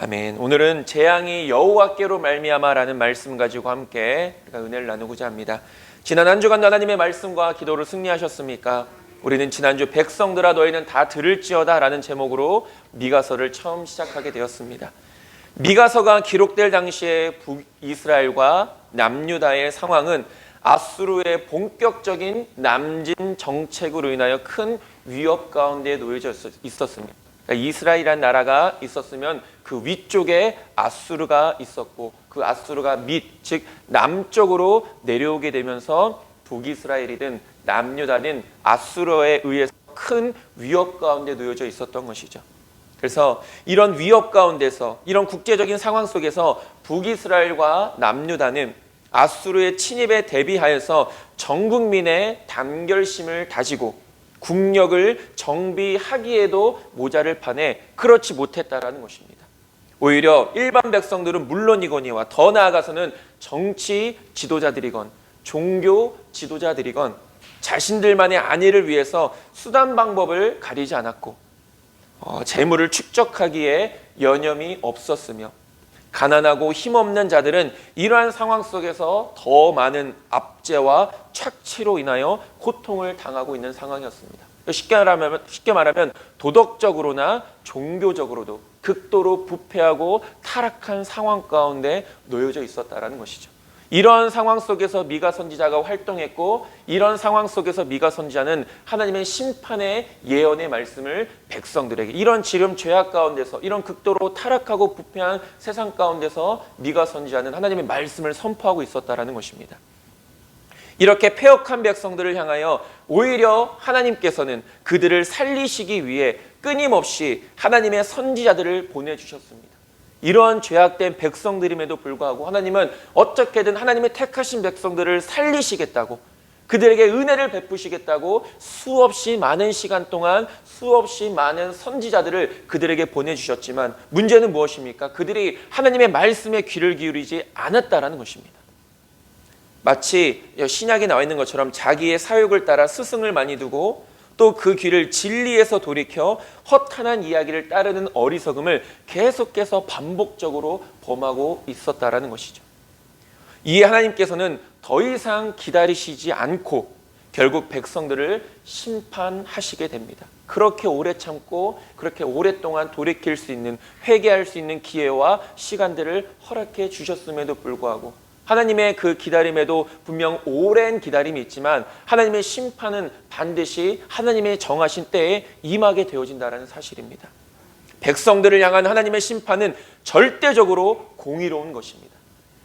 아멘. 오늘은 재앙이 여호와께로 말미암아라는 말씀 가지고 함께 우리가 은혜를 나누고자 합니다. 지난 한 주간 하나님의 말씀과 기도로 승리하셨습니까? 우리는 지난주 백성들아 너희는 다 들을지어다 라는 제목으로 미가서를 처음 시작하게 되었습니다. 미가서가 기록될 당시에 북이스라엘과 남유다의 상황은 아수르의 본격적인 남진 정책으로 인하여 큰 위협 가운데 놓여져 있었습니다. 그러니까 이스라엘이라는 나라가 있었으면 그 위쪽에 아수르가 있었고 그 아수르가 즉 남쪽으로 내려오게 되면서 북이스라엘이든 남유다는 아수르에 의해서 큰 위협 가운데 놓여져 있었던 것이죠. 그래서 이런 위협 가운데서 이런 국제적인 상황 속에서 북이스라엘과 남유다는 아수르의 침입에 대비하여서 전 국민의 단결심을 다지고 국력을 정비하기에도 모자를 판에 그렇지 못했다라는 것입니다. 오히려 일반 백성들은 물론이거니와 더 나아가서는 정치 지도자들이건 종교 지도자들이건 자신들만의 안위를 위해서 수단 방법을 가리지 않았고 재물을 축적하기에 여념이 없었으며 가난하고 힘없는 자들은 이러한 상황 속에서 더 많은 압제와 착취로 인하여 고통을 당하고 있는 상황이었습니다. 쉽게 말하면 도덕적으로나 종교적으로도 극도로 부패하고 타락한 상황 가운데 놓여져 있었다는 것이죠. 이런 상황 속에서 미가 선지자가 활동했고 이런 상황 속에서 미가 선지자는 하나님의 심판의 예언의 말씀을 백성들에게 이런 지금 죄악 가운데서 이런 극도로 타락하고 부패한 세상 가운데서 미가 선지자는 하나님의 말씀을 선포하고 있었다는 것입니다. 이렇게 패역한 백성들을 향하여 오히려 하나님께서는 그들을 살리시기 위해 끊임없이 하나님의 선지자들을 보내주셨습니다. 이러한 죄악된 백성들임에도 불구하고 하나님은 어떻게든 하나님의 택하신 백성들을 살리시겠다고 그들에게 은혜를 베푸시겠다고 수없이 많은 시간 동안 수없이 많은 선지자들을 그들에게 보내주셨지만 문제는 무엇입니까? 그들이 하나님의 말씀에 귀를 기울이지 않았다라는 것입니다. 마치 신약에 나와 있는 것처럼 자기의 사욕을 따라 스승을 많이 두고 또 그 귀를 진리에서 돌이켜 허탄한 이야기를 따르는 어리석음을 계속해서 반복적으로 범하고 있었다라는 것이죠. 이에 하나님께서는 더 이상 기다리시지 않고 결국 백성들을 심판하시게 됩니다. 그렇게 오래 참고 그렇게 오랫동안 돌이킬 수 있는 회개할 수 있는 기회와 시간들을 허락해 주셨음에도 불구하고 하나님의 그 기다림에도 분명 오랜 기다림이 있지만 하나님의 심판은 반드시 하나님의 정하신 때에 임하게 되어진다는 사실입니다. 백성들을 향한 하나님의 심판은 절대적으로 공의로운 것입니다.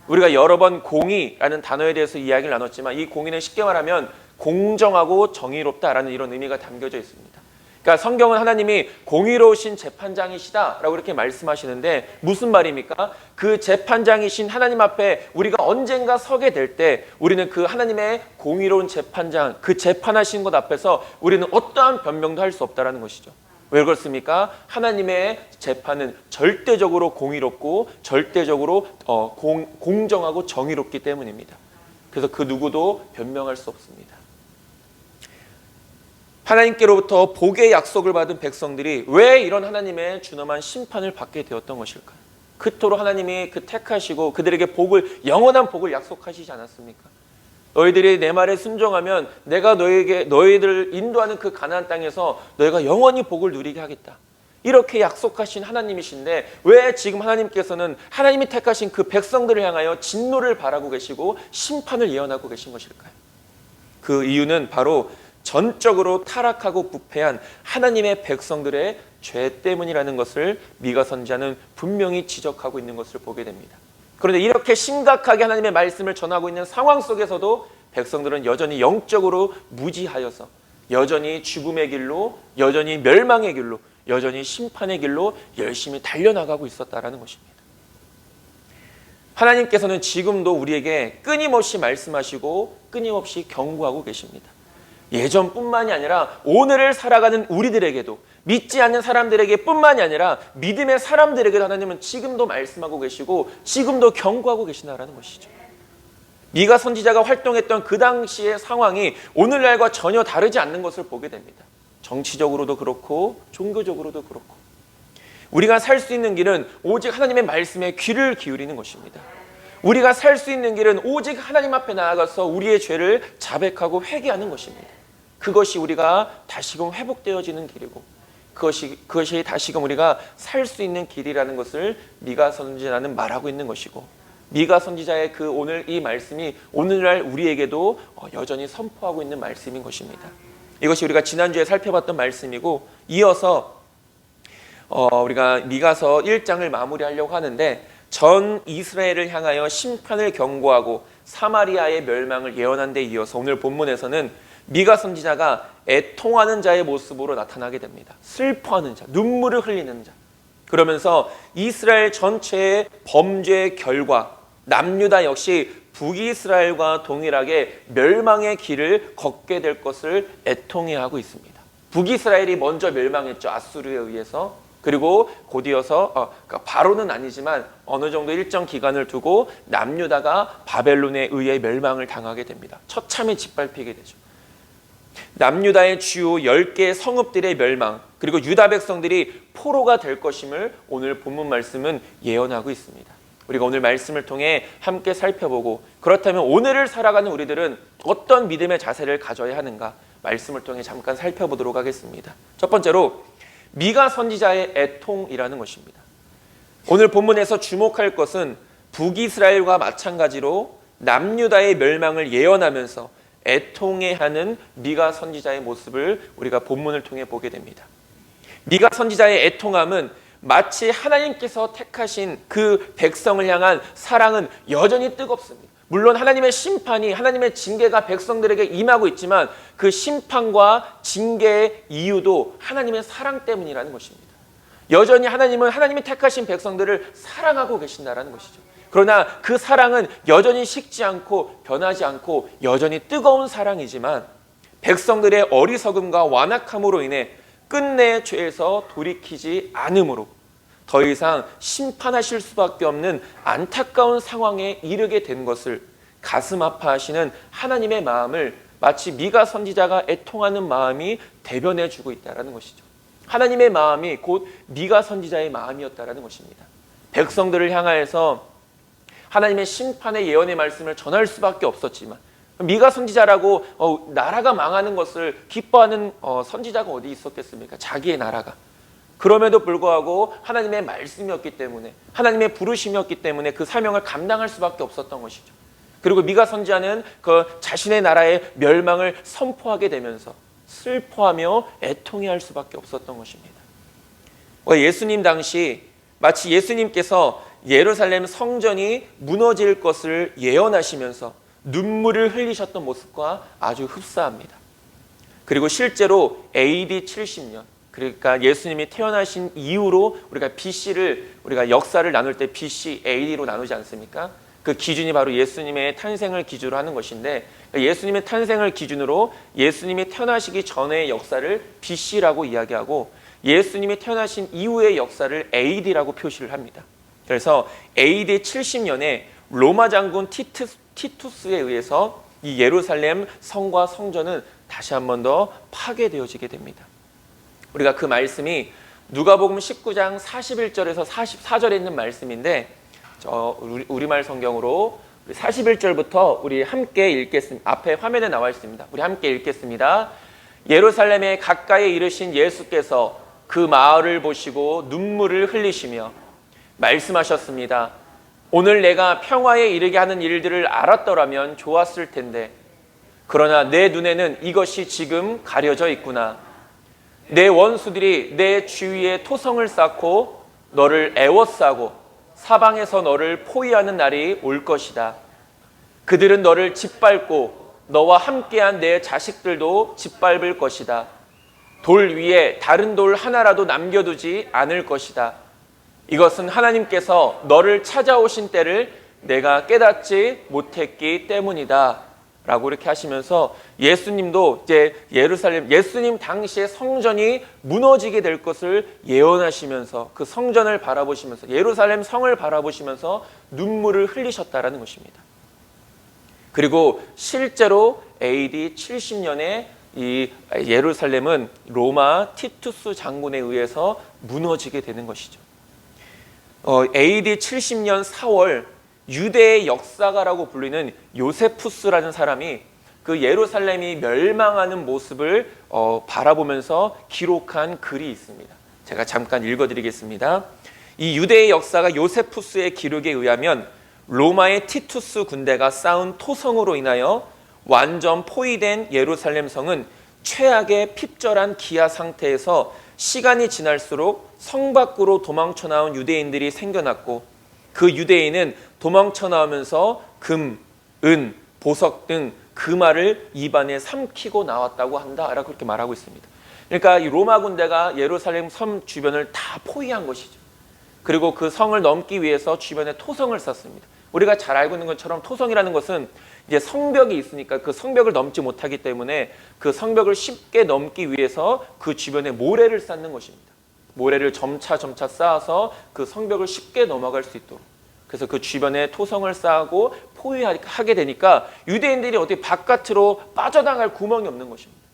우리가 여러 번 공의라는 단어에 대해서 이야기를 나눴지만 이 공의는 쉽게 말하면 공정하고 정의롭다라는 이런 의미가 담겨져 있습니다. 그러니까 성경은 하나님이 공의로우신 재판장이시다라고 이렇게 말씀하시는데 무슨 말입니까? 그 재판장이신 하나님 앞에 우리가 언젠가 서게 될 때 우리는 그 하나님의 공의로운 재판장, 그 재판하신 것 앞에서 우리는 어떠한 변명도 할 수 없다라는 것이죠. 왜 그렇습니까? 하나님의 재판은 절대적으로 공의롭고 절대적으로 공정하고 정의롭기 때문입니다. 그래서 그 누구도 변명할 수 없습니다. 하나님께로부터 복의 약속을 받은 백성들이 왜 이런 하나님의 준엄한 심판을 받게 되었던 것일까요? 그토록 하나님이 택하시고 그들에게 영원한 복을 약속하시지 않았습니까? 너희들이 내 말에 순종하면 내가 너희들을 인도하는 그 가나안 땅에서 너희가 영원히 복을 누리게 하겠다. 이렇게 약속하신 하나님이신데 왜 지금 하나님께서는 하나님이 택하신 그 백성들을 향하여 진노를 바라고 계시고 심판을 예언하고 계신 것일까요? 그 이유는 바로 전적으로 타락하고 부패한 하나님의 백성들의 죄 때문이라는 것을 미가 선지자는 분명히 지적하고 있는 것을 보게 됩니다. 그런데 이렇게 심각하게 하나님의 말씀을 전하고 있는 상황 속에서도 백성들은 여전히 영적으로 무지하여서 여전히 죽음의 길로, 여전히 멸망의 길로, 여전히 심판의 길로 열심히 달려나가고 있었다는 것입니다. 하나님께서는 지금도 우리에게 끊임없이 말씀하시고 끊임없이 경고하고 계십니다. 예전뿐만이 아니라 오늘을 살아가는 우리들에게도 믿지 않는 사람들에게 뿐만이 아니라 믿음의 사람들에게도 하나님은 지금도 말씀하고 계시고 지금도 경고하고 계시다라는 것이죠. 미가 선지자가 활동했던 그 당시의 상황이 오늘날과 전혀 다르지 않는 것을 보게 됩니다. 정치적으로도 그렇고 종교적으로도 그렇고 우리가 살 수 있는 길은 오직 하나님의 말씀에 귀를 기울이는 것입니다. 우리가 살 수 있는 길은 오직 하나님 앞에 나아가서 우리의 죄를 자백하고 회개하는 것입니다. 그것이 우리가 다시금 회복되어지는 길이고 그것이 다시금 우리가 살 수 있는 길이라는 것을 미가 선지자는 말하고 있는 것이고, 미가 선지자의 그 오늘 이 말씀이 오늘날 우리에게도 여전히 선포하고 있는 말씀인 것입니다. 이것이 우리가 지난주에 살펴봤던 말씀이고, 이어서 우리가 미가서 1장을 마무리하려고 하는데, 전 이스라엘을 향하여 심판을 경고하고 사마리아의 멸망을 예언한 데 이어서 오늘 본문에서는 미가 선지자가 애통하는 자의 모습으로 나타나게 됩니다. 슬퍼하는 자, 눈물을 흘리는 자. 그러면서 이스라엘 전체의 범죄의 결과, 남유다 역시 북이스라엘과 동일하게 멸망의 길을 걷게 될 것을 애통해하고 있습니다. 북이스라엘이 먼저 멸망했죠. 아수르에 의해서. 그리고 곧이어서 바로는 아니지만 어느 정도 일정 기간을 두고 남유다가 바벨론에 의해 멸망을 당하게 됩니다. 처참히 짓밟히게 되죠. 남유다의 주요 10개의 성읍들의 멸망, 그리고 유다 백성들이 포로가 될 것임을 오늘 본문 말씀은 예언하고 있습니다. 우리가 오늘 말씀을 통해 함께 살펴보고, 그렇다면 오늘을 살아가는 우리들은 어떤 믿음의 자세를 가져야 하는가, 말씀을 통해 잠깐 살펴보도록 하겠습니다. 첫 번째로 미가 선지자의 애통이라는 것입니다. 오늘 본문에서 주목할 것은 북이스라엘과 마찬가지로 남유다의 멸망을 예언하면서 애통해하는 미가 선지자의 모습을 우리가 본문을 통해 보게 됩니다. 미가 선지자의 애통함은 마치 하나님께서 택하신 그 백성을 향한 사랑은 여전히 뜨겁습니다. 물론 하나님의 심판이, 하나님의 징계가 백성들에게 임하고 있지만 그 심판과 징계의 이유도 하나님의 사랑 때문이라는 것입니다. 여전히 하나님은 하나님이 택하신 백성들을 사랑하고 계신다는 것이죠. 그러나 그 사랑은 여전히 식지 않고 변하지 않고 여전히 뜨거운 사랑이지만, 백성들의 어리석음과 완악함으로 인해 끝내 죄에서 돌이키지 않으므로 더 이상 심판하실 수밖에 없는 안타까운 상황에 이르게 된 것을 가슴 아파하시는 하나님의 마음을 마치 미가 선지자가 애통하는 마음이 대변해 주고 있다는 것이죠. 하나님의 마음이 곧 미가 선지자의 마음이었다는 것입니다. 백성들을 향하여서 하나님의 심판의 예언의 말씀을 전할 수밖에 없었지만, 미가 선지자라고 나라가 망하는 것을 기뻐하는 선지자가 어디 있었겠습니까? 자기의 나라가. 그럼에도 불구하고 하나님의 말씀이었기 때문에, 하나님의 부르심이었기 때문에 그 사명을 감당할 수밖에 없었던 것이죠. 그리고 미가 선지자는 그 자신의 나라의 멸망을 선포하게 되면서 슬퍼하며 애통해할 수밖에 없었던 것입니다. 예수님 당시 마치 예수님께서 예루살렘 성전이 무너질 것을 예언하시면서 눈물을 흘리셨던 모습과 아주 흡사합니다. 그리고 실제로 AD 70년, 그러니까 예수님이 태어나신 이후로 우리가 BC를, 우리가 역사를 나눌 때 BC, AD로 나누지 않습니까? 그 기준이 바로 예수님의 탄생을 기준으로 하는 것인데, 예수님의 탄생을 기준으로 예수님이 태어나시기 전의 역사를 BC라고 이야기하고, 예수님이 태어나신 이후의 역사를 AD라고 표시를 합니다. 그래서 AD 70년에 로마 장군 티투스에 의해서 이 예루살렘 성과 성전은 다시 한 번 더 파괴되어지게 됩니다. 우리가 그 말씀이 누가복음 19장 41절에서 44절에 있는 말씀인데, 우리말 성경으로 41절부터 우리 함께 읽겠습니다. 앞에 화면에 나와 있습니다. 우리 함께 읽겠습니다. 예루살렘에 가까이 이르신 예수께서 그 마을을 보시고 눈물을 흘리시며 말씀하셨습니다. 오늘 내가 평화에 이르게 하는 일들을 알았더라면 좋았을 텐데, 그러나 내 눈에는 이것이 지금 가려져 있구나. 내 원수들이 내 주위에 토성을 쌓고 너를 애워싸고 사방에서 너를 포위하는 날이 올 것이다. 그들은 너를 짓밟고 너와 함께한 내 자식들도 짓밟을 것이다. 돌 위에 다른 돌 하나라도 남겨두지 않을 것이다. 이것은 하나님께서 너를 찾아오신 때를 내가 깨닫지 못했기 때문이다. 라고 이렇게 하시면서 예수님도 이제 예수님 당시에 성전이 무너지게 될 것을 예언하시면서 그 성전을 바라보시면서, 예루살렘 성을 바라보시면서 눈물을 흘리셨다라는 것입니다. 그리고 실제로 AD 70년에 이 예루살렘은 로마 티투스 장군에 의해서 무너지게 되는 것이죠. AD 70년 4월 유대의 역사가라고 불리는 요세푸스라는 사람이 그 예루살렘이 멸망하는 모습을 바라보면서 기록한 글이 있습니다. 제가 잠깐 읽어드리겠습니다. 이 유대의 역사가 요세푸스의 기록에 의하면 로마의 티투스 군대가 쌓은 토성으로 인하여 완전 포위된 예루살렘 성은 최악의 핍절한 기아 상태에서 시간이 지날수록 성 밖으로 도망쳐 나온 유대인들이 생겨났고, 그 유대인은 도망쳐 나오면서 금, 은, 보석 등 금화를 입안에 삼키고 나왔다고 한다라고 그렇게 말하고 있습니다. 그러니까 이 로마 군대가 예루살렘 섬 주변을 다 포위한 것이죠. 그리고 그 성을 넘기 위해서 주변에 토성을 쌓습니다. 우리가 잘 알고 있는 것처럼 토성이라는 것은 이제 성벽이 있으니까 그 성벽을 넘지 못하기 때문에 그 성벽을 쉽게 넘기 위해서 그 주변에 모래를 쌓는 것입니다. 모래를 점차 쌓아서 그 성벽을 쉽게 넘어갈 수 있도록. 그래서 그 주변에 토성을 쌓고 포위하게 되니까 유대인들이 어떻게 바깥으로 빠져나갈 구멍이 없는 것입니다.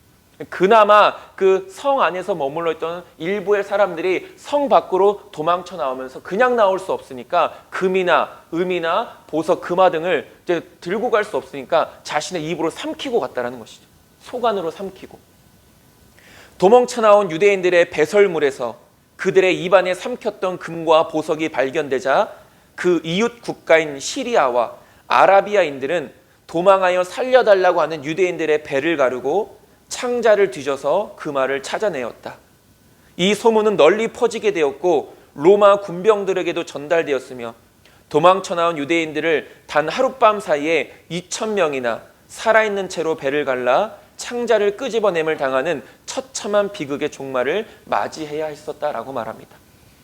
그나마 그 성 안에서 머물러 있던 일부의 사람들이 성 밖으로 도망쳐 나오면서 그냥 나올 수 없으니까 금이나 음이나 보석, 금화 등을 이제 들고 갈 수 없으니까 자신의 입으로 삼키고 갔다라는 것이죠. 소관으로 삼키고. 도망쳐 나온 유대인들의 배설물에서 그들의 입안에 삼켰던 금과 보석이 발견되자 그 이웃 국가인 시리아와 아라비아인들은 도망하여 살려달라고 하는 유대인들의 배를 가르고 창자를 뒤져서 금화를 찾아내었다. 이 소문은 널리 퍼지게 되었고 로마 군병들에게도 전달되었으며 도망쳐 나온 유대인들을 단 하룻밤 사이에 2,000명이나 살아있는 채로 배를 갈라 창자를 끄집어냄을 당하는 처참한 비극의 종말을 맞이해야 했었다라고 말합니다.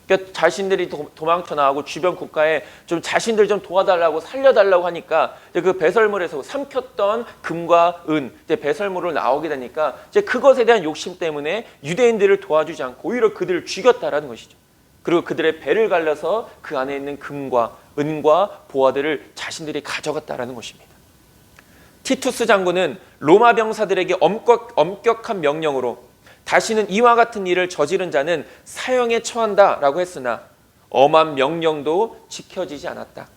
그러니까 자신들이 도망쳐 나오고 주변 국가에 좀 자신들 좀 도와달라고 살려달라고 하니까 이제 그 배설물에서 삼켰던 금과 은 이제 배설물로 나오게 되니까 이제 그것에 대한 욕심 때문에 유대인들을 도와주지 않고 오히려 그들을 죽였다라는 것이죠. 그리고 그들의 배를 갈라서 그 안에 있는 금과 은과 보화들을 자신들이 가져갔다라는 것입니다. 티투스 장군은 로마 병사들에게 엄격한 명령으로 다시는 이와 같은 일을 저지른 자는 사형에 처한다라고 했으나 엄한 명령도 지켜지지 않았다.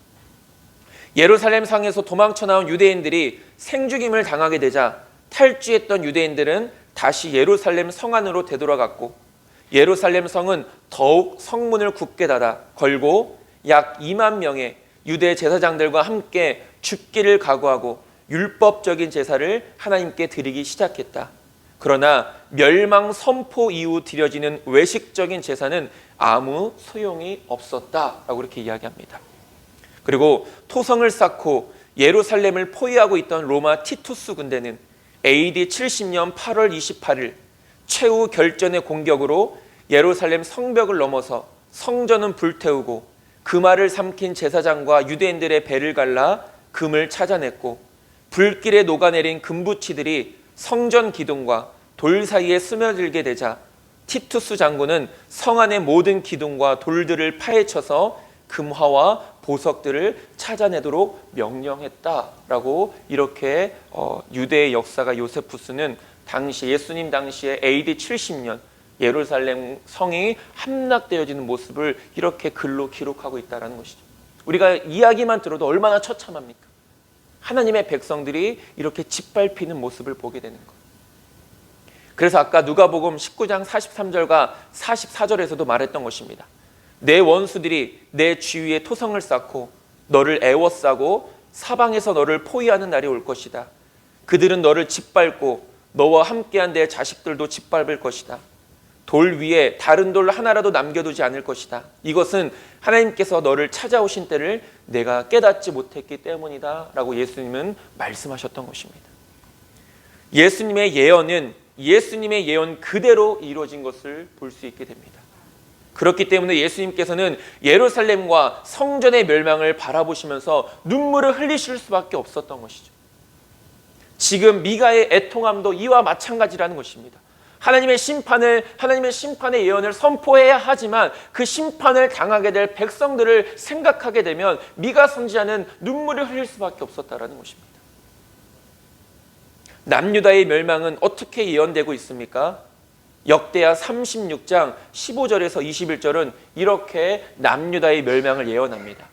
예루살렘 성에서 도망쳐 나온 유대인들이 생죽임을 당하게 되자 탈주했던 유대인들은 다시 예루살렘 성 안으로 되돌아갔고, 예루살렘 성은 더욱 성문을 굳게 닫아 걸고 약 2만 명의 유대 제사장들과 함께 죽기를 각오하고 율법적인 제사를 하나님께 드리기 시작했다. 그러나 멸망 선포 이후 드려지는 외식적인 제사는 아무 소용이 없었다라고 그렇게 이야기합니다. 그리고 토성을 쌓고 예루살렘을 포위하고 있던 로마 티투스 군대는 AD 70년 8월 28일 최후 결전의 공격으로 예루살렘 성벽을 넘어서 성전은 불태우고 금화를 삼킨 제사장과 유대인들의 배를 갈라 금을 찾아냈고, 불길에 녹아내린 금부치들이 성전 기둥과 돌 사이에 스며들게 되자 티투스 장군은 성 안의 모든 기둥과 돌들을 파헤쳐서 금화와 보석들을 찾아내도록 명령했다라고 이렇게 유대의 역사가 요세푸스는 당시 예수님 당시에 AD 70년 예루살렘 성이 함락되어지는 모습을 이렇게 글로 기록하고 있다는 것이죠. 우리가 이야기만 들어도 얼마나 처참합니까? 하나님의 백성들이 이렇게 짓밟히는 모습을 보게 되는 것. 그래서 아까 누가복음 19장 43절과 44절에서도 말했던 것입니다. 내 원수들이 내 주위에 토성을 쌓고 너를 애워싸고 사방에서 너를 포위하는 날이 올 것이다. 그들은 너를 짓밟고 너와 함께한 내 자식들도 짓밟을 것이다. 돌 위에 다른 돌 하나라도 남겨두지 않을 것이다. 이것은 하나님께서 너를 찾아오신 때를 내가 깨닫지 못했기 때문이다 라고 예수님은 말씀하셨던 것입니다. 예수님의 예언은 예수님의 예언 그대로 이루어진 것을 볼 수 있게 됩니다. 그렇기 때문에 예수님께서는 예루살렘과 성전의 멸망을 바라보시면서 눈물을 흘리실 수밖에 없었던 것이죠. 지금 미가의 애통함도 이와 마찬가지라는 것입니다. 하나님의 심판의 예언을 선포해야 하지만 그 심판을 당하게 될 백성들을 생각하게 되면 미가 선지자는 눈물을 흘릴 수밖에 없었다라는 것입니다. 남유다의 멸망은 어떻게 예언되고 있습니까? 역대하 36장 15절에서 21절은 이렇게 남유다의 멸망을 예언합니다.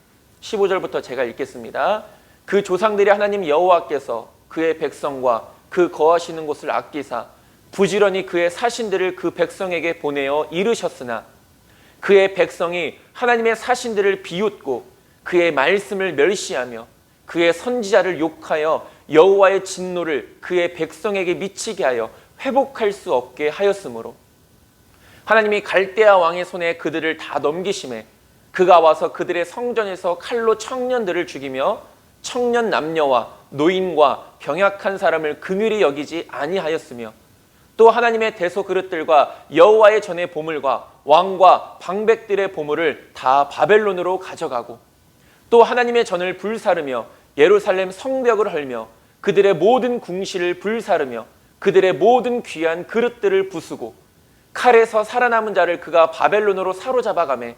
15절부터 제가 읽겠습니다. 그 조상들이 하나님 여호와께서 그의 백성과 그 거하시는 곳을 아끼사 부지런히 그의 사신들을 그 백성에게 보내어 이르셨으나 그의 백성이 하나님의 사신들을 비웃고 그의 말씀을 멸시하며 그의 선지자를 욕하여 여호와의 진노를 그의 백성에게 미치게 하여 회복할 수 없게 하였으므로 하나님이 갈대아 왕의 손에 그들을 다 넘기심에 그가 와서 그들의 성전에서 칼로 청년들을 죽이며 청년 남녀와 노인과 병약한 사람을 긍휼히 여기지 아니하였으며 또 하나님의 대소 그릇들과 여호와의 전의 보물과 왕과 방백들의 보물을 다 바벨론으로 가져가고 또 하나님의 전을 불사르며 예루살렘 성벽을 헐며 그들의 모든 궁실을 불사르며 그들의 모든 귀한 그릇들을 부수고 칼에서 살아남은 자를 그가 바벨론으로 사로잡아가매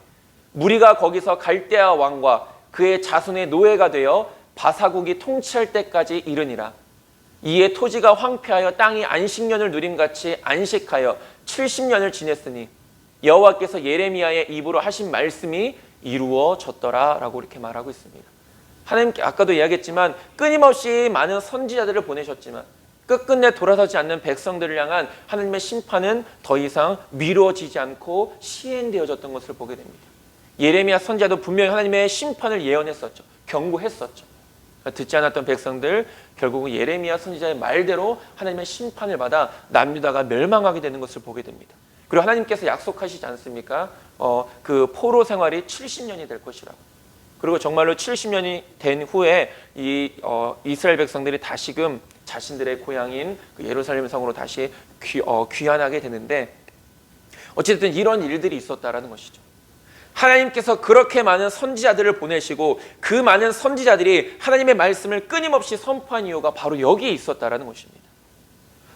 무리가 거기서 갈대아 왕과 그의 자손의 노예가 되어 바사국이 통치할 때까지 이르니라. 이에 토지가 황폐하여 땅이 안식년을 누림같이 안식하여 70년을 지냈으니 여호와께서 예레미야의 입으로 하신 말씀이 이루어졌더라 라고 이렇게 말하고 있습니다. 하나님께 아까도 이야기했지만 끊임없이 많은 선지자들을 보내셨지만 끝끝내 돌아서지 않는 백성들을 향한 하나님의 심판은 더 이상 미뤄지지 않고 시행되어졌던 것을 보게 됩니다. 예레미야 선지자도 분명히 하나님의 심판을 예언했었죠. 경고했었죠. 듣지 않았던 백성들 결국은 예레미야 선지자의 말대로 하나님의 심판을 받아 남유다가 멸망하게 되는 것을 보게 됩니다. 그리고 하나님께서 약속하시지 않습니까? 그 포로 생활이 70년이 될 것이라고. 그리고 정말로 70년이 된 후에 이스라엘 백성들이 다시금 자신들의 고향인 그 예루살렘 성으로 다시 귀환하게 되는데 어쨌든 이런 일들이 있었다라는 것이죠. 하나님께서 그렇게 많은 선지자들을 보내시고 그 많은 선지자들이 하나님의 말씀을 끊임없이 선포한 이유가 바로 여기에 있었다라는 것입니다.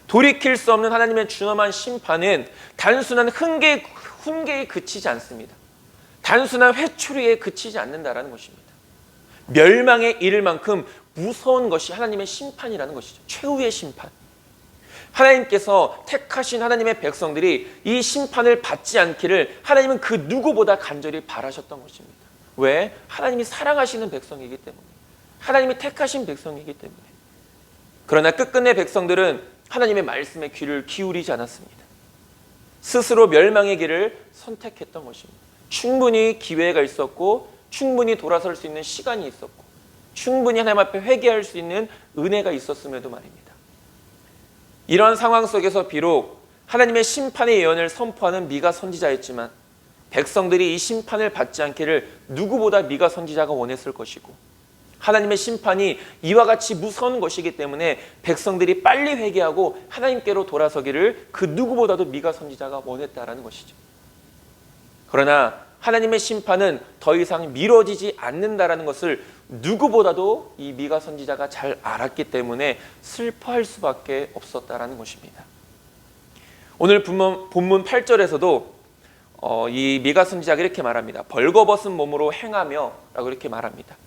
돌이킬 수 없는 하나님의 준엄한 심판은 단순한 훈계에 그치지 않습니다. 단순한 회초리에 그치지 않는다라는 것입니다. 멸망에 이를 만큼 무서운 것이 하나님의 심판이라는 것이죠. 최후의 심판. 하나님께서 택하신 하나님의 백성들이 이 심판을 받지 않기를 하나님은 그 누구보다 간절히 바라셨던 것입니다. 왜? 하나님이 사랑하시는 백성이기 때문에. 하나님이 택하신 백성이기 때문에. 그러나 끝끝내 백성들은 하나님의 말씀에 귀를 기울이지 않았습니다. 스스로 멸망의 길을 선택했던 것입니다. 충분히 기회가 있었고 충분히 돌아설 수 있는 시간이 있었고 충분히 하나님 앞에 회개할 수 있는 은혜가 있었음에도 말입니다. 이런 상황 속에서 비록 하나님의 심판의 예언을 선포하는 미가 선지자였지만 백성들이 이 심판을 받지 않기를 누구보다 미가 선지자가 원했을 것이고 하나님의 심판이 이와 같이 무서운 것이기 때문에 백성들이 빨리 회개하고 하나님께로 돌아서기를 그 누구보다도 미가 선지자가 원했다라는 것이죠. 그러나 하나님의 심판은 더 이상 미뤄지지 않는다라는 것을 누구보다도 이 미가 선지자가 잘 알았기 때문에 슬퍼할 수밖에 없었다라는 것입니다. 오늘 본문 8절에서도 이 미가 선지자가 이렇게 말합니다. 벌거벗은 몸으로 행하며 라고 이렇게 말합니다.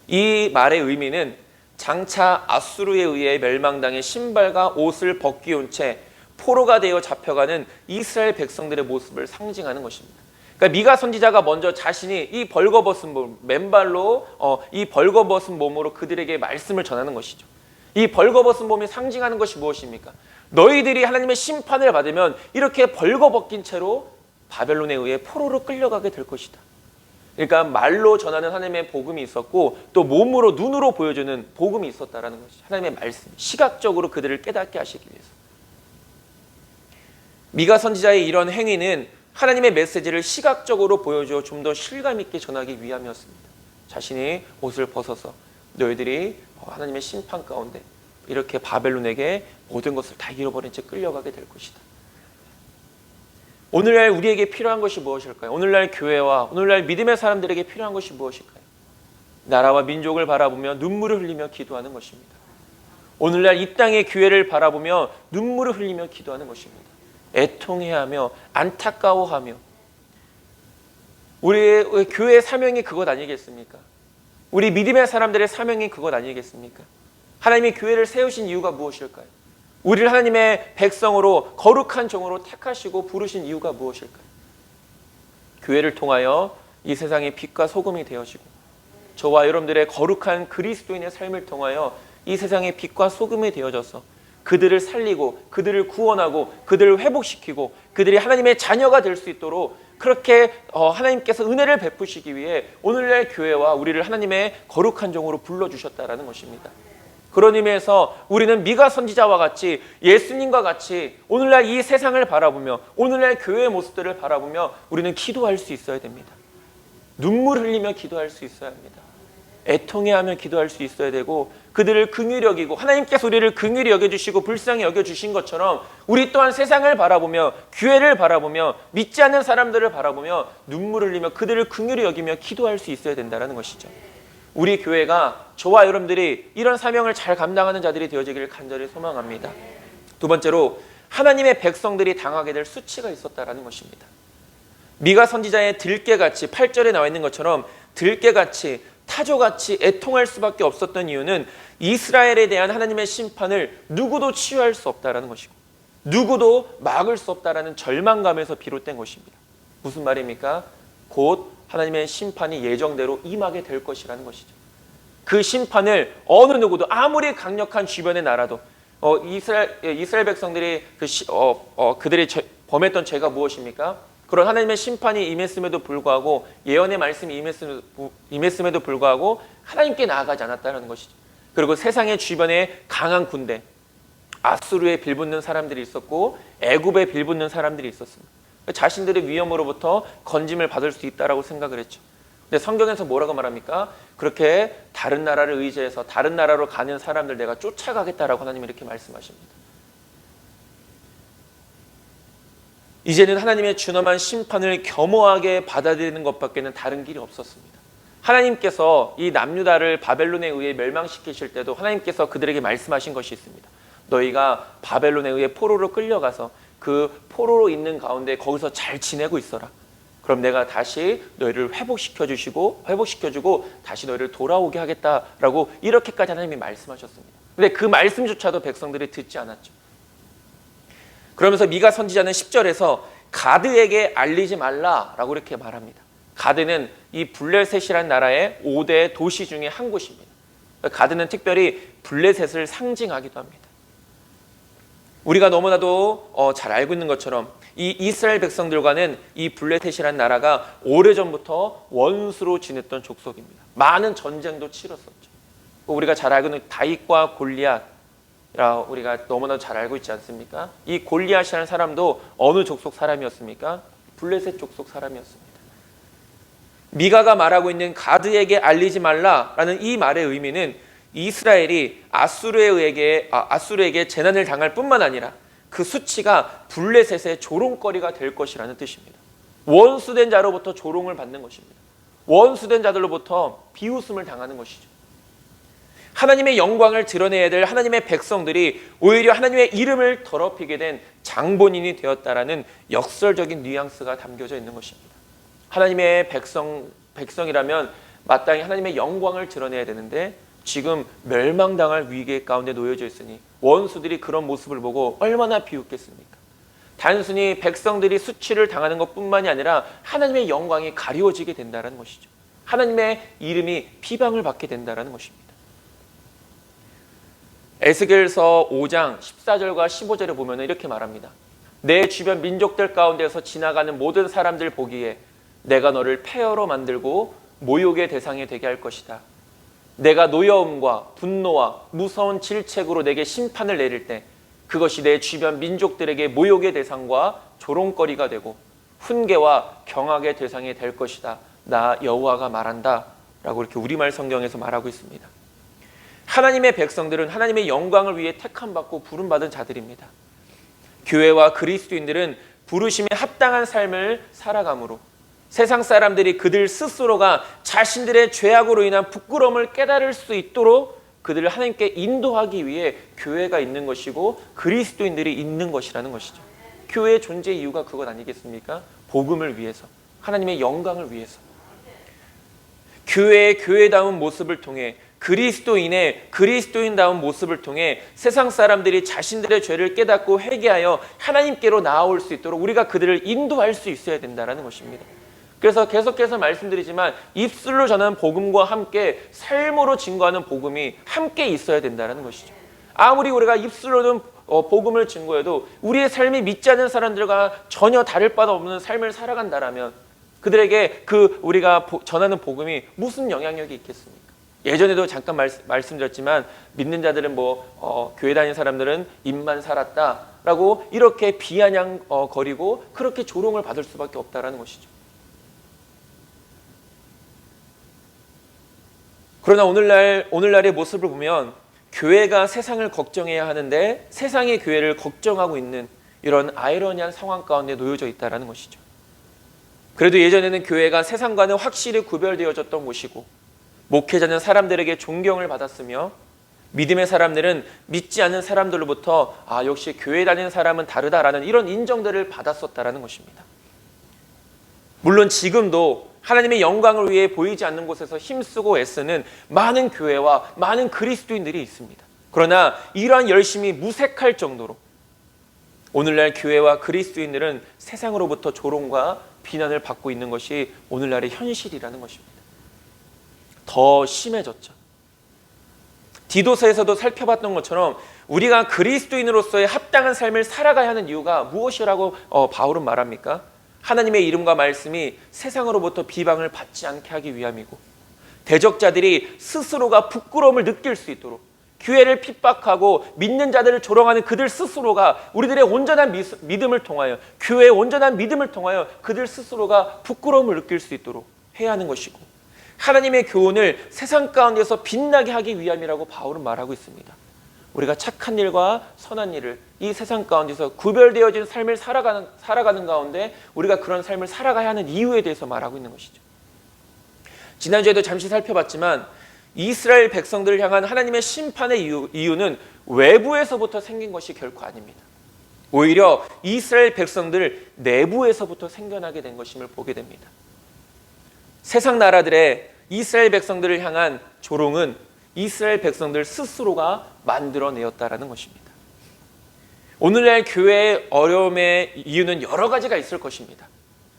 이 말의 의미는 장차 아수르에 의해 멸망당해 신발과 옷을 벗기운 채 포로가 되어 잡혀가는 이스라엘 백성들의 모습을 상징하는 것입니다. 그러니까 미가 선지자가 먼저 자신이 이 벌거벗은 몸, 맨발로 이 벌거벗은 몸으로 그들에게 말씀을 전하는 것이죠. 이 벌거벗은 몸이 상징하는 것이 무엇입니까? 너희들이 하나님의 심판을 받으면 이렇게 벌거벗긴 채로 바벨론에 의해 포로로 끌려가게 될 것이다. 그러니까 말로 전하는 하나님의 복음이 있었고 또 몸으로 눈으로 보여주는 복음이 있었다라는 것이죠. 하나님의 말씀, 시각적으로 그들을 깨닫게 하시기 위해서. 미가 선지자의 이런 행위는 하나님의 메시지를 시각적으로 보여줘 좀 더 실감 있게 전하기 위함이었습니다. 자신이 옷을 벗어서 너희들이 하나님의 심판 가운데 이렇게 바벨론에게 모든 것을 다 잃어버린 채 끌려가게 될 것이다. 오늘날 우리에게 필요한 것이 무엇일까요? 오늘날 교회와 오늘날 믿음의 사람들에게 필요한 것이 무엇일까요? 나라와 민족을 바라보며 눈물을 흘리며 기도하는 것입니다. 오늘날 이 땅의 교회를 바라보며 눈물을 흘리며 기도하는 것입니다. 애통해하며 안타까워하며 우리의 교회의 사명이 그것 아니겠습니까? 우리 믿음의 사람들의 사명이 그것 아니겠습니까? 하나님이 교회를 세우신 이유가 무엇일까요? 우리를 하나님의 백성으로 거룩한 종으로 택하시고 부르신 이유가 무엇일까요? 교회를 통하여 이 세상의 빛과 소금이 되어지고 저와 여러분들의 거룩한 그리스도인의 삶을 통하여 이 세상의 빛과 소금이 되어져서 그들을 살리고 그들을 구원하고 그들을 회복시키고 그들이 하나님의 자녀가 될 수 있도록 그렇게 하나님께서 은혜를 베푸시기 위해 오늘날 교회와 우리를 하나님의 거룩한 종으로 불러주셨다라는 것입니다. 그런 의미에서 우리는 미가 선지자와 같이 예수님과 같이 오늘날 이 세상을 바라보며 오늘날 교회의 모습들을 바라보며 우리는 기도할 수 있어야 됩니다. 눈물 흘리며 기도할 수 있어야 합니다. 애통해하며 기도할 수 있어야 되고 그들을 긍휼히 여기고 하나님께서 우리를 긍휼히 여겨주시고 불쌍히 여겨주신 것처럼 우리 또한 세상을 바라보며 교회를 바라보며 믿지 않는 사람들을 바라보며 눈물 흘리며 그들을 긍휼히 여기며 기도할 수 있어야 된다는 것이죠. 우리 교회가 저와 여러분들이 이런 사명을 잘 감당하는 자들이 되어지기를 간절히 소망합니다. 두 번째로 하나님의 백성들이 당하게 될 수치가 있었다라는 것입니다. 미가 선지자의 들깨같이 8절에 나와 있는 것처럼 들깨같이 타조같이 애통할 수밖에 없었던 이유는 이스라엘에 대한 하나님의 심판을 누구도 치유할 수 없다라는 것이고 누구도 막을 수 없다라는 절망감에서 비롯된 것입니다. 무슨 말입니까? 곧 하나님의 심판이 예정대로 임하게 될 것이라는 것이죠. 그 심판을 어느 누구도 아무리 강력한 주변의 나라도 이스라엘 백성들이 그들이 범했던 죄가 무엇입니까? 그런 하나님의 심판이 임했음에도 불구하고 예언의 말씀이 임했음에도 불구하고 하나님께 나아가지 않았다는 것이죠. 그리고 세상의 주변에 강한 군대, 아수르에 빌붙는 사람들이 있었고 애굽에 빌붙는 사람들이 있었습니다. 자신들의 위험으로부터 건짐을 받을 수 있다라고 생각을 했죠. 근데 성경에서 뭐라고 말합니까? 그렇게 다른 나라를 의지해서 다른 나라로 가는 사람들 내가 쫓아가겠다라고 하나님이 이렇게 말씀하십니다. 이제는 하나님의 준엄한 심판을 겸허하게 받아들이는 것밖에는 다른 길이 없었습니다. 하나님께서 이 남유다를 바벨론에 의해 멸망시키실 때도 하나님께서 그들에게 말씀하신 것이 있습니다. 너희가 바벨론에 의해 포로로 끌려가서 그 포로로 있는 가운데 거기서 잘 지내고 있어라. 그럼 내가 다시 너희를 회복시켜주고 다시 너희를 돌아오게 하겠다라고 이렇게까지 하나님이 말씀하셨습니다. 근데 그 말씀조차도 백성들이 듣지 않았죠. 그러면서 미가 선지자는 10절에서 가드에게 알리지 말라라고 이렇게 말합니다. 가드는 이 블레셋이라는 나라의 5대 도시 중에 한 곳입니다. 가드는 특별히 블레셋을 상징하기도 합니다. 우리가 너무나도 잘 알고 있는 것처럼 이 이스라엘 백성들과는 이 블레셋이라는 나라가 오래전부터 원수로 지냈던 족속입니다. 많은 전쟁도 치렀었죠. 우리가 잘 알고 있는 다윗과 골리앗, 우리가 너무나도 잘 알고 있지 않습니까? 이 골리앗이라는 사람도 어느 족속 사람이었습니까? 블레셋 족속 사람이었습니다. 미가가 말하고 있는 가드에게 알리지 말라라는 이 말의 의미는 이스라엘이 아수르에게 재난을 당할 뿐만 아니라 그 수치가 블레셋의 조롱거리가 될 것이라는 뜻입니다. 원수된 자로부터 조롱을 받는 것입니다. 원수된 자들로부터 비웃음을 당하는 것이죠. 하나님의 영광을 드러내야 될 하나님의 백성들이 오히려 하나님의 이름을 더럽히게 된 장본인이 되었다라는 역설적인 뉘앙스가 담겨져 있는 것입니다. 하나님의 백성이라면 마땅히 하나님의 영광을 드러내야 되는데 지금 멸망당할 위기 가운데 놓여져 있으니 원수들이 그런 모습을 보고 얼마나 비웃겠습니까? 단순히 백성들이 수치를 당하는 것뿐만이 아니라 하나님의 영광이 가리워지게 된다는 것이죠. 하나님의 이름이 비방을 받게 된다는 것입니다. 에스겔서 5장 14절과 15절에 보면 이렇게 말합니다. 내 주변 민족들 가운데서 지나가는 모든 사람들 보기에 내가 너를 폐허로 만들고 모욕의 대상이 되게 할 것이다. 내가 노여움과 분노와 무서운 질책으로 내게 심판을 내릴 때 그것이 내 주변 민족들에게 모욕의 대상과 조롱거리가 되고 훈계와 경악의 대상이 될 것이다. 나 여호와가 말한다. 라고 이렇게 우리말 성경에서 말하고 있습니다. 하나님의 백성들은 하나님의 영광을 위해 택함받고 부름받은 자들입니다. 교회와 그리스도인들은 부르심에 합당한 삶을 살아감으로 세상 사람들이 그들 스스로가 자신들의 죄악으로 인한 부끄러움을 깨달을 수 있도록 그들을 하나님께 인도하기 위해 교회가 있는 것이고 그리스도인들이 있는 것이라는 것이죠. 교회의 존재 이유가 그것 아니겠습니까? 복음을 위해서, 하나님의 영광을 위해서. 교회의 교회다운 모습을 통해 그리스도인다운 모습을 통해 세상 사람들이 자신들의 죄를 깨닫고 회개하여 하나님께로 나아올 수 있도록 우리가 그들을 인도할 수 있어야 된다는 것입니다. 그래서 계속해서 말씀드리지만 입술로 전하는 복음과 함께 삶으로 증거하는 복음이 함께 있어야 된다는 것이죠. 아무리 우리가 입술로는 복음을 증거해도 우리의 삶이 믿지 않는 사람들과 전혀 다를 바 없는 삶을 살아간다라면 그들에게 우리가 전하는 복음이 무슨 영향력이 있겠습니까? 예전에도 잠깐 말씀드렸지만 믿는 자들은 교회 다니는 사람들은 입만 살았다라고 이렇게 비아냥거리고 그렇게 조롱을 받을 수밖에 없다라는 것이죠. 그러나 오늘날의 모습을 보면 교회가 세상을 걱정해야 하는데 세상이 교회를 걱정하고 있는 이런 아이러니한 상황 가운데 놓여져 있다는 것이죠. 그래도 예전에는 교회가 세상과는 확실히 구별되어졌던 곳이고 목회자는 사람들에게 존경을 받았으며 믿음의 사람들은 믿지 않는 사람들로부터 역시 교회 다니는 사람은 다르다라는 이런 인정들을 받았었다는 것입니다. 물론 지금도 하나님의 영광을 위해 보이지 않는 곳에서 힘쓰고 애쓰는 많은 교회와 많은 그리스도인들이 있습니다. 그러나 이러한 열심이 무색할 정도로 오늘날 교회와 그리스도인들은 세상으로부터 조롱과 비난을 받고 있는 것이 오늘날의 현실이라는 것입니다. 더 심해졌죠. 디도서에서도 살펴봤던 것처럼 우리가 그리스도인으로서의 합당한 삶을 살아가야 하는 이유가 무엇이라고 바울은 말합니까? 하나님의 이름과 말씀이 세상으로부터 비방을 받지 않게 하기 위함이고 대적자들이 스스로가 부끄러움을 느낄 수 있도록 교회를 핍박하고 믿는 자들을 조롱하는 그들 스스로가 우리들의 온전한 믿음을 통하여 교회의 온전한 믿음을 통하여 그들 스스로가 부끄러움을 느낄 수 있도록 해야 하는 것이고 하나님의 교훈을 세상 가운데서 빛나게 하기 위함이라고 바울은 말하고 있습니다. 우리가 착한 일과 선한 일을 이 세상 가운데서 구별되어진 삶을 살아가는 가운데 우리가 그런 삶을 살아가야 하는 이유에 대해서 말하고 있는 것이죠. 지난주에도 잠시 살펴봤지만 이스라엘 백성들을 향한 하나님의 심판의 이유는 외부에서부터 생긴 것이 결코 아닙니다. 오히려 이스라엘 백성들 내부에서부터 생겨나게 된 것임을 보게 됩니다. 세상 나라들의 이스라엘 백성들을 향한 조롱은 이스라엘 백성들 스스로가 만들어내었다라는 것입니다. 오늘날 교회의 어려움의 이유는 여러 가지가 있을 것입니다.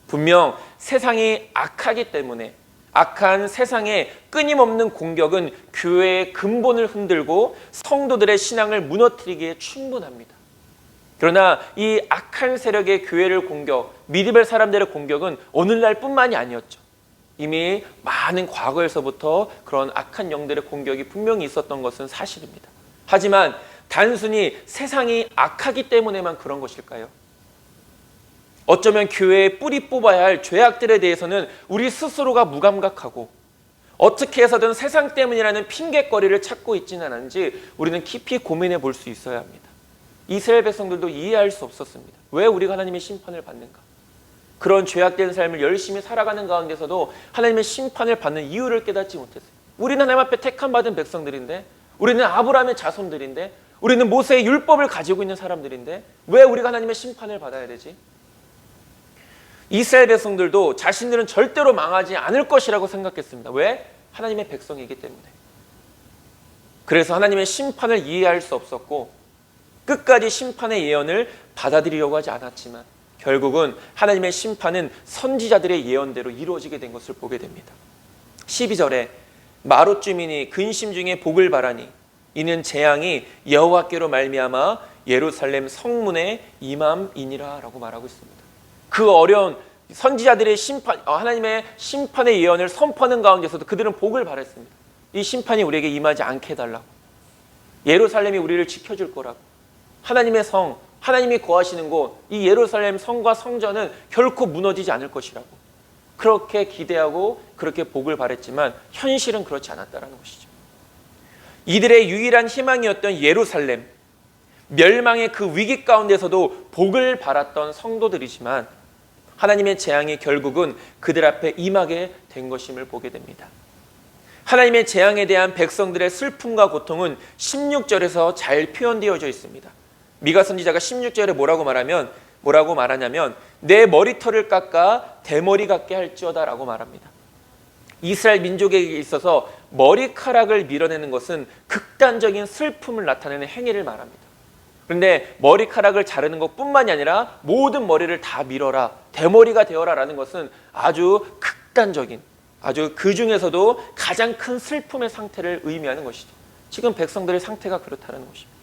분명 세상이 악하기 때문에 악한 세상의 끊임없는 공격은 교회의 근본을 흔들고 성도들의 신앙을 무너뜨리기에 충분합니다. 그러나 이 악한 세력의 교회를 공격, 믿음의 사람들의 공격은 오늘날뿐만이 아니었죠. 이미 많은 과거에서부터 그런 악한 영들의 공격이 분명히 있었던 것은 사실입니다. 하지만 단순히 세상이 악하기 때문에만 그런 것일까요? 어쩌면 교회에 뿌리 뽑아야 할 죄악들에 대해서는 우리 스스로가 무감각하고 어떻게 해서든 세상 때문이라는 핑계거리를 찾고 있지는 않은지 우리는 깊이 고민해 볼 수 있어야 합니다. 이스라엘 백성들도 이해할 수 없었습니다. 왜 우리가 하나님의 심판을 받는가? 그런 죄악된 삶을 열심히 살아가는 가운데서도 하나님의 심판을 받는 이유를 깨닫지 못했어요. 우리는 하나님 앞에 택함받은 백성들인데, 우리는 아브라함의 자손들인데, 우리는 모세의 율법을 가지고 있는 사람들인데 왜 우리가 하나님의 심판을 받아야 되지? 이스라엘 백성들도 자신들은 절대로 망하지 않을 것이라고 생각했습니다. 왜? 하나님의 백성이기 때문에. 그래서 하나님의 심판을 이해할 수 없었고 끝까지 심판의 예언을 받아들이려고 하지 않았지만 결국은 하나님의 심판은 선지자들의 예언대로 이루어지게 된 것을 보게 됩니다. 12절에 마롯 주민이 근심 중에 복을 바라니 이는 재앙이 여호와께로 말미암아 예루살렘 성문에 임함이니라 라고 말하고 있습니다. 그 어려운 선지자들의 하나님의 심판의 예언을 선포하는 가운데서도 그들은 복을 바랐습니다. 이 심판이 우리에게 임하지 않게 해달라고, 예루살렘이 우리를 지켜줄 거라고, 하나님의 성, 하나님이 거하시는 곳, 이 예루살렘 성과 성전은 결코 무너지지 않을 것이라고 그렇게 기대하고 그렇게 복을 바랬지만 현실은 그렇지 않았다는 것이죠. 이들의 유일한 희망이었던 예루살렘, 멸망의 그 위기 가운데서도 복을 바랐던 성도들이지만 하나님의 재앙이 결국은 그들 앞에 임하게 된 것임을 보게 됩니다. 하나님의 재앙에 대한 백성들의 슬픔과 고통은 16절에서 잘 표현되어져 있습니다. 미가 선지자가 16절에 뭐라고 말하냐면 내 머리털을 깎아 대머리 같게 할지어다 라고 말합니다. 이스라엘 민족에게 있어서 머리카락을 밀어내는 것은 극단적인 슬픔을 나타내는 행위를 말합니다. 그런데 머리카락을 자르는 것뿐만이 아니라 모든 머리를 다 밀어라, 대머리가 되어라 라는 것은 아주 극단적인, 아주 그 중에서도 가장 큰 슬픔의 상태를 의미하는 것이죠. 지금 백성들의 상태가 그렇다는 것입니다.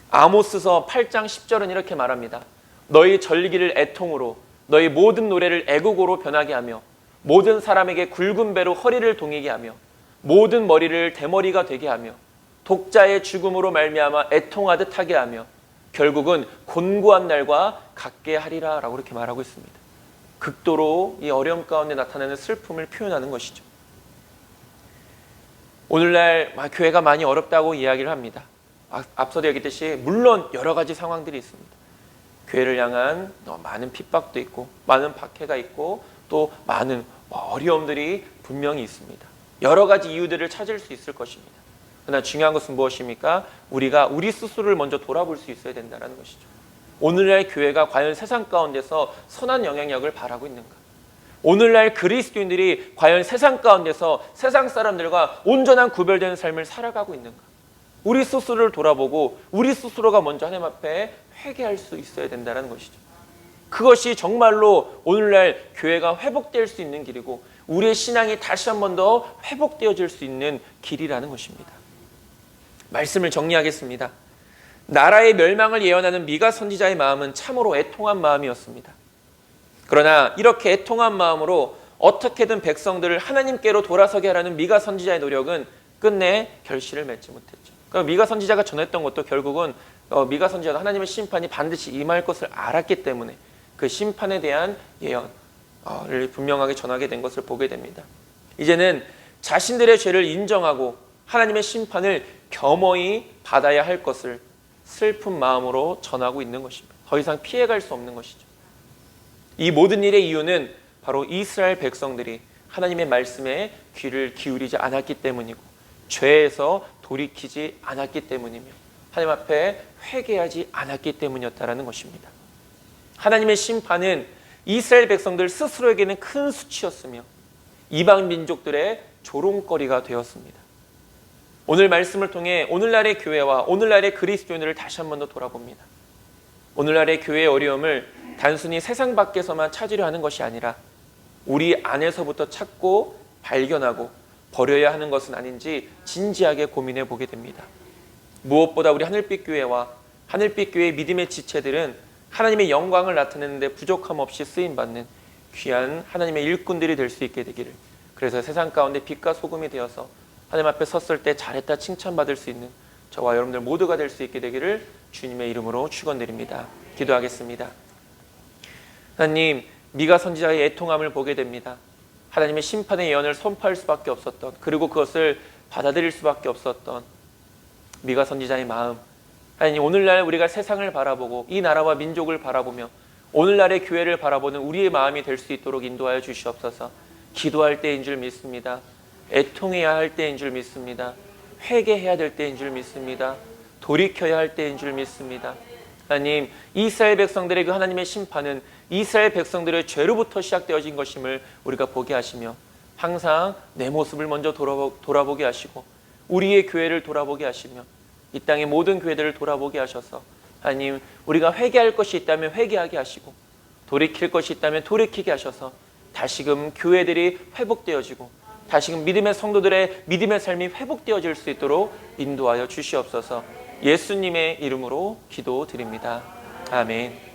아모스서 8장 10절은 이렇게 말합니다. 너희 절기를 애통으로, 너희 모든 노래를 애국으로 변하게 하며 모든 사람에게 굵은 배로 허리를 동이게 하며 모든 머리를 대머리가 되게 하며 독자의 죽음으로 말미암아 애통하듯 하게 하며 결국은 곤고한 날과 같게 하리라 라고 이렇게 말하고 있습니다. 극도로 이 어려움 가운데 나타나는 슬픔을 표현하는 것이죠. 오늘날 교회가 많이 어렵다고 이야기를 합니다. 앞서도 얘기했듯이 물론 여러 가지 상황들이 있습니다. 교회를 향한 많은 핍박도 있고 많은 박해가 있고 또 많은 어려움들이 분명히 있습니다. 여러 가지 이유들을 찾을 수 있을 것입니다. 그러나 중요한 것은 무엇입니까? 우리가 우리 스스로를 먼저 돌아볼 수 있어야 된다는 것이죠. 오늘날 교회가 과연 세상 가운데서 선한 영향력을 발하고 있는가? 오늘날 그리스도인들이 과연 세상 가운데서 세상 사람들과 온전한 구별되는 삶을 살아가고 있는가? 우리 스스로를 돌아보고 우리 스스로가 먼저 하나님 앞에 회개할 수 있어야 된다는 것이죠. 그것이 정말로 오늘날 교회가 회복될 수 있는 길이고 우리의 신앙이 다시 한 번 더 회복되어질 수 있는 길이라는 것입니다. 말씀을 정리하겠습니다. 나라의 멸망을 예언하는 미가 선지자의 마음은 참으로 애통한 마음이었습니다. 그러나 이렇게 애통한 마음으로 어떻게든 백성들을 하나님께로 돌아서게 하라는 미가 선지자의 노력은 끝내 결실을 맺지 못했죠. 그러니까 미가 선지자가 전했던 것도 결국은 미가 선지자가 하나님의 심판이 반드시 임할 것을 알았기 때문에 그 심판에 대한 예언을 분명하게 전하게 된 것을 보게 됩니다. 이제는 자신들의 죄를 인정하고 하나님의 심판을 겸허히 받아야 할 것을 슬픈 마음으로 전하고 있는 것입니다. 더 이상 피해갈 수 없는 것이죠. 이 모든 일의 이유는 바로 이스라엘 백성들이 하나님의 말씀에 귀를 기울이지 않았기 때문이고 죄에서 돌이키지 않았기 때문이며 하나님 앞에 회개하지 않았기 때문이었다는 것입니다. 하나님의 심판은 이스라엘 백성들 스스로에게는 큰 수치였으며 이방 민족들의 조롱거리가 되었습니다. 오늘 말씀을 통해 오늘날의 교회와 오늘날의 그리스도인들을 다시 한 번 더 돌아봅니다. 오늘날의 교회의 어려움을 단순히 세상 밖에서만 찾으려 하는 것이 아니라 우리 안에서부터 찾고 발견하고 버려야 하는 것은 아닌지 진지하게 고민해 보게 됩니다. 무엇보다 우리 하늘빛 교회와 하늘빛 교회의 믿음의 지체들은 하나님의 영광을 나타내는 데 부족함 없이 쓰임받는 귀한 하나님의 일꾼들이 될 수 있게 되기를, 그래서 세상 가운데 빛과 소금이 되어서 하나님 앞에 섰을 때 잘했다 칭찬받을 수 있는 저와 여러분들 모두가 될 수 있게 되기를 주님의 이름으로 축원드립니다. 기도하겠습니다. 하나님, 미가 선지자의 애통함을 보게 됩니다. 하나님의 심판의 예언을 선포할 수밖에 없었던, 그리고 그것을 받아들일 수밖에 없었던 미가 선지자의 마음, 하나님, 오늘날 우리가 세상을 바라보고 이 나라와 민족을 바라보며 오늘날의 교회를 바라보는 우리의 마음이 될 수 있도록 인도하여 주시옵소서. 기도할 때인 줄 믿습니다. 애통해야 할 때인 줄 믿습니다. 회개해야 될 때인 줄 믿습니다. 돌이켜야 할 때인 줄 믿습니다. 하나님, 이스라엘 백성들의 그 하나님의 심판은 이스라엘 백성들의 죄로부터 시작되어진 것임을 우리가 보게 하시며 항상 내 모습을 먼저 돌아보게 하시고 우리의 교회를 돌아보게 하시며 이 땅의 모든 교회들을 돌아보게 하셔서 하나님, 우리가 회개할 것이 있다면 회개하게 하시고 돌이킬 것이 있다면 돌이키게 하셔서 다시금 교회들이 회복되어지고 다시금 믿음의 성도들의 믿음의 삶이 회복되어질 수 있도록 인도하여 주시옵소서. 예수님의 이름으로 기도드립니다. 아멘.